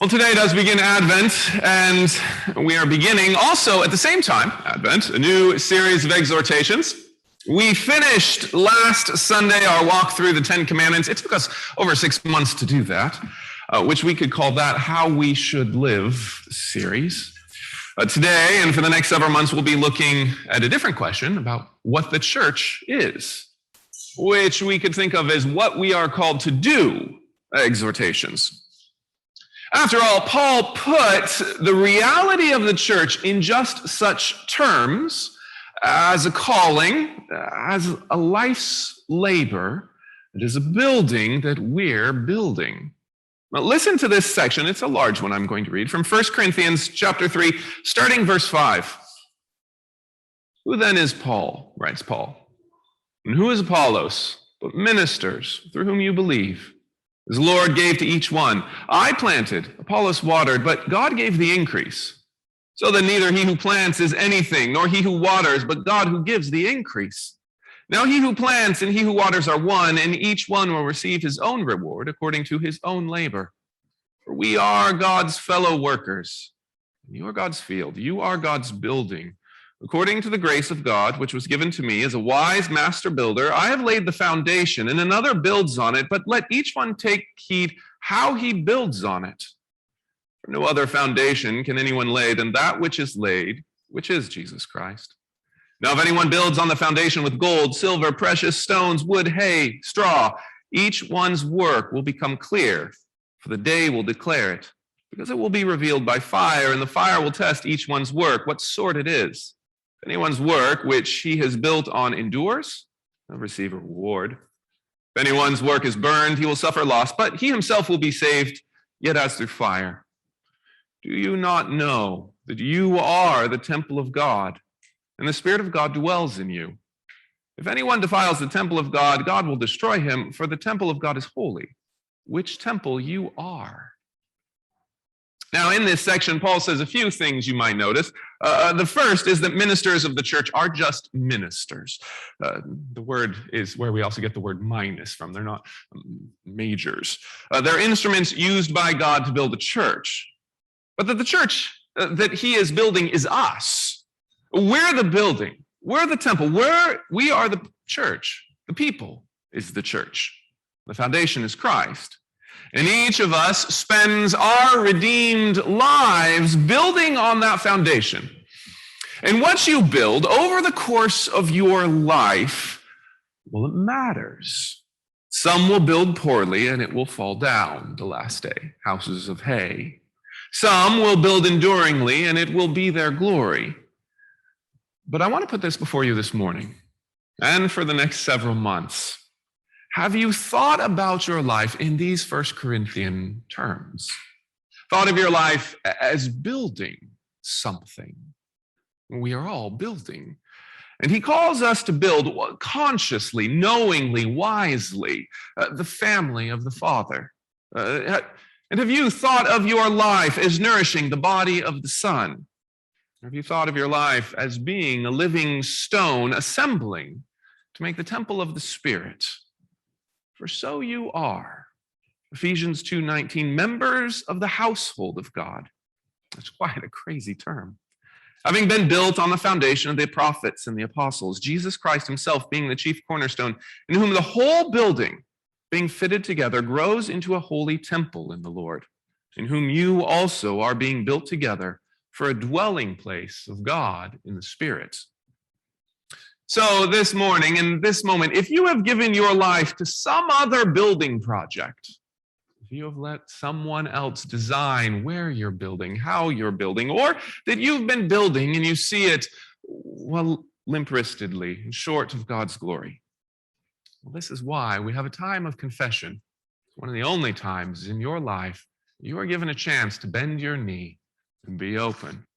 Well, today does begin Advent, and we are beginning also at the same time, Advent, a new series of exhortations. We finished last Sunday our walk through the Ten Commandments. It took us over 6 months to do that, which we could call that How We Should Live series. Today and for the next several months, we'll be looking at a different question about what the church is, which we could think of as what we are called to do, exhortations. After all, Paul put the reality of the church in just such terms as a calling, as a life's labor. It is a building that we're building. Now, listen to this section. It's a large one I'm going to read from 1 Corinthians chapter 3, starting verse 5. Who then is Paul, writes Paul, and who is Apollos, but ministers through whom you believe? As the Lord gave to each one. I planted, Apollos watered, but God gave the increase. So that neither he who plants is anything, nor he who waters, but God who gives the increase. Now he who plants and he who waters are one, and each one will receive his own reward according to his own labor. For we are God's fellow workers. You are God's field. You are God's building. According to the grace of God, which was given to me as a wise master builder, I have laid the foundation, and another builds on it, but let each one take heed how he builds on it. For no other foundation can anyone lay than that which is laid, which is Jesus Christ. Now, if anyone builds on the foundation with gold, silver, precious stones, wood, hay, straw, each one's work will become clear, for the day will declare it, because it will be revealed by fire, and the fire will test each one's work, what sort it is. If anyone's work which he has built on endures, he'll receive a reward. If anyone's work is burned, he will suffer loss, but he himself will be saved, yet as through fire. Do you not know that you are the temple of God, and the Spirit of God dwells in you? If anyone defiles the temple of God, God will destroy him, for the temple of God is holy, which temple you are. Now, in this section, Paul says a few things you might notice. The first is that ministers of the church are just ministers. The word is where we also get the word minus from. They're not majors. They're instruments used by God to build a church. But that the church that he is building is us. We're the building. We're the temple. We are the church. The people is the church. The foundation is Christ. And each of us spends our redeemed lives building on that foundation. And what you build over the course of your life, well, it matters. Some will build poorly and it will fall down the last day, houses of hay. Some will build enduringly and it will be their glory. But I want to put this before you this morning and for the next several months. Have you thought about your life in these 1 Corinthian terms? Thought of your life as building something? We are all building. And he calls us to build consciously, knowingly, wisely, the family of the Father. And have you thought of your life as nourishing the body of the Son? Have you thought of your life as being a living stone assembling to make the temple of the Spirit? For so you are, Ephesians 2:19, members of the household of God. That's quite a crazy term. Having been built on the foundation of the prophets and the apostles, Jesus Christ himself being the chief cornerstone, in whom the whole building, being fitted together, grows into a holy temple in the Lord, in whom you also are being built together for a dwelling place of God in the Spirit. So this morning, in this moment, if you have given your life to some other building project, if you have let someone else design where you're building, how you're building, or that you've been building and you see it, well, limp-wristedly, short of God's glory, well, this is why we have a time of confession. It's one of the only times in your life you are given a chance to bend your knee and be open